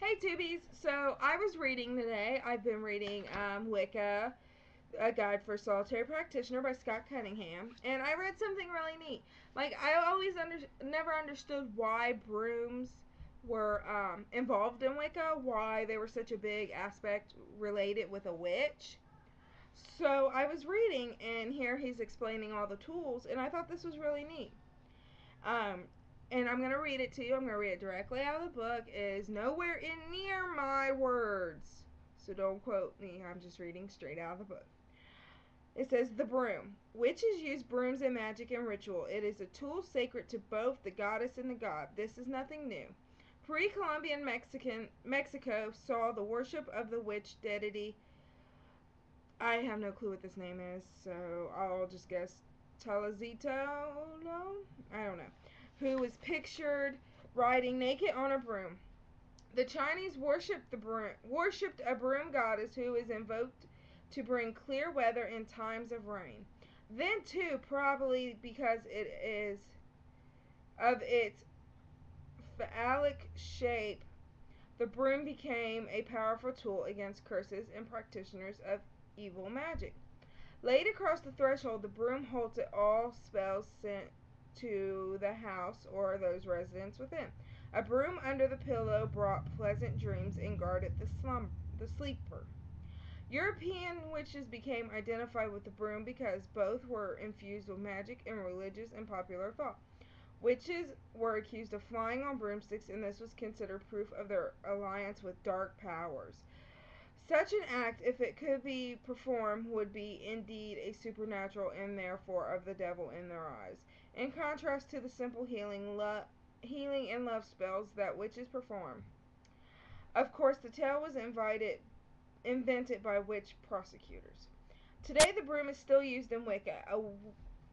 Hey Tubies! So I was reading today. I've been reading Wicca, A Guide for a Solitary Practitioner by Scott Cunningham, and I read something really neat. Like I always never understood why brooms were involved in Wicca, why they were such a big aspect related with a witch. So I was reading, and here he's explaining all the tools, and I thought this was really neat. Um, and I'm going to read it to you. I'm going to read it directly out of the book. It is nowhere in near my words. So don't quote me. I'm just reading straight out of the book. It says, the broom. Witches use brooms in magic and ritual. It is a tool sacred to both the goddess and the god. This is nothing new. Pre-Columbian Mexico saw the worship of the witch deity. I have no clue what this name is, so I'll just guess Telezito? No? I don't know. Who is pictured riding naked on a broom. The Chinese worshipped a broom goddess who is invoked to bring clear weather in times of rain. Then too, probably because it is of its phallic shape, the broom became a powerful tool against curses and practitioners of evil magic. Laid across the threshold, the broom halted all spells sent to the house or those residents within. A broom under the pillow brought pleasant dreams and guarded the sleeper. European witches became identified with the broom because both were infused with magic and religious and popular thought. Witches were accused of flying on broomsticks, and this was considered proof of their alliance with dark powers. Such an act, if it could be performed, would be indeed a supernatural and therefore of the devil in their eyes. In contrast to the simple healing and love spells that witches perform. Of course, the tale was invented by witch prosecutors. Today, the broom is still used in Wicca. A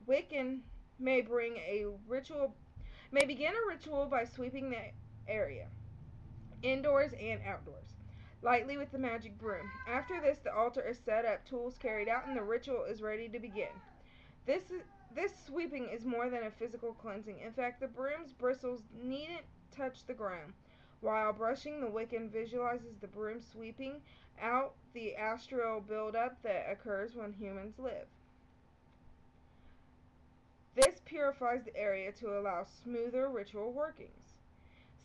Wiccan may begin a ritual by sweeping the area, indoors and outdoors, lightly with the magic broom. After this, the altar is set up, tools carried out, and the ritual is ready to begin. This sweeping is more than a physical cleansing. In fact, the broom's bristles needn't touch the ground. While brushing, the Wiccan visualizes the broom sweeping out the astral buildup that occurs when humans live. This purifies the area to allow smoother ritual workings.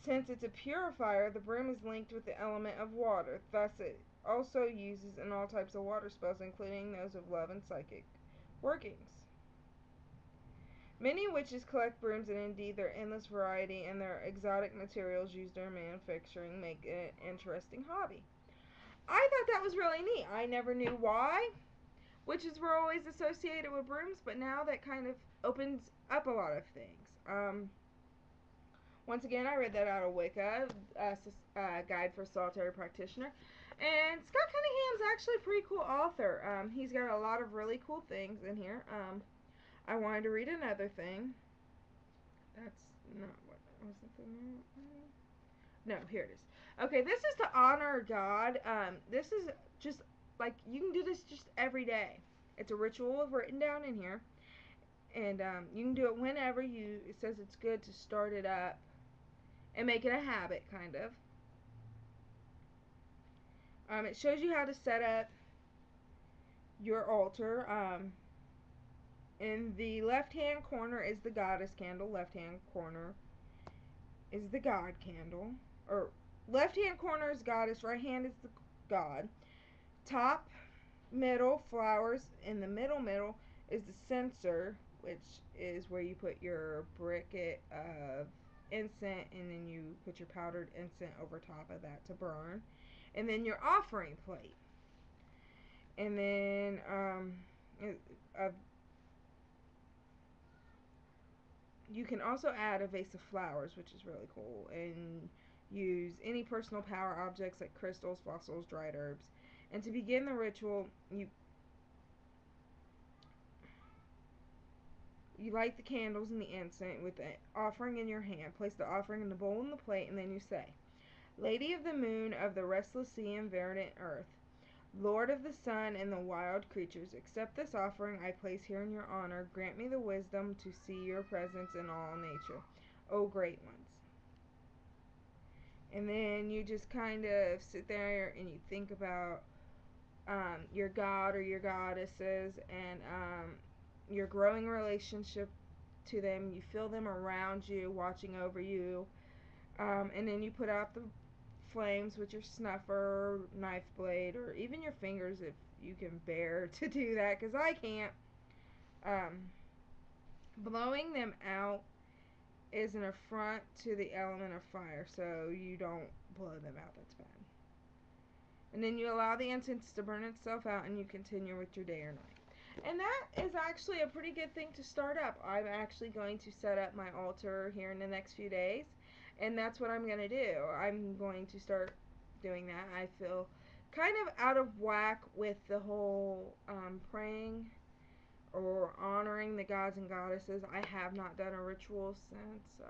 Since it's a purifier, the broom is linked with the element of water. Thus, it also uses in all types of water spells, including those of love and psychic workings. Many witches collect brooms, and indeed their endless variety and their exotic materials used in manufacturing make it an interesting hobby. I thought that was really neat. I never knew why witches were always associated with brooms, but now that kind of opens up a lot of things. Once again, I read that out of Wicca, Guide for a Solitary Practitioner. And Scott Cunningham's actually a pretty cool author. He's got a lot of really cool things in here. I wanted to read another thing. That's not what was the thing. No, here it is. Okay, this is to honor God. This is just like you can do this just every day. It's a ritual written down in here, and you can do it whenever you. It says it's good to start it up and make it a habit, kind of. It shows you how to set up your altar. In the left-hand corner is the goddess candle. Left-hand corner is the god candle. Or left-hand corner is goddess. Right-hand is the god. Top, middle, flowers. In the middle is the censer, which is where you put your briquette of incense, and then you put your powdered incense over top of that to burn. And then your offering plate. And then you can also add a vase of flowers, which is really cool, and use any personal power objects like crystals, fossils, dried herbs. And to begin the ritual, you light the candles and the incense with the offering in your hand. Place the offering in the bowl and the plate, and then you say, Lady of the moon, of the restless sea and verdant earth, Lord of the sun and the wild creatures, accept this offering I place here in your honor. Grant me the wisdom to see your presence in all nature, O great ones. And then you just kind of sit there and you think about your god or your goddesses, and your growing relationship to them. You feel them around you, watching over you. And then you put out the flames with your snuffer, knife blade, or even your fingers if you can bear to do that, because I can't. Um, Blowing them out is an affront to the element of fire, so you don't blow them out. That's bad. And then you allow the incense to burn itself out, and you continue with your day or night. And that is actually a pretty good thing to start up. I'm actually going to set up my altar here in the next few days, and that's what I'm going to do. I'm going to start doing that. I feel kind of out of whack with the whole praying or honoring the gods and goddesses. I have not done a ritual since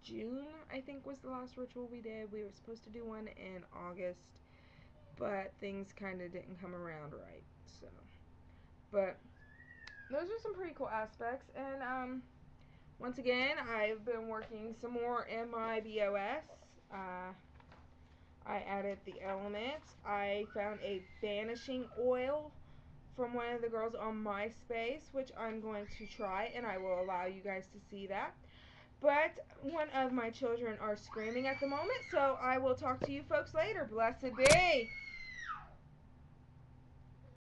June, I think, was the last ritual we did. We were supposed to do one in August, but things kind of didn't come around right. So, but those are some pretty cool aspects. And once again, I've been working some more in my BOS. I added the elements. I found a banishing oil from one of the girls on MySpace, which I'm going to try, and I will allow you guys to see that. But one of my children are screaming at the moment, so I will talk to you folks later. Blessed be.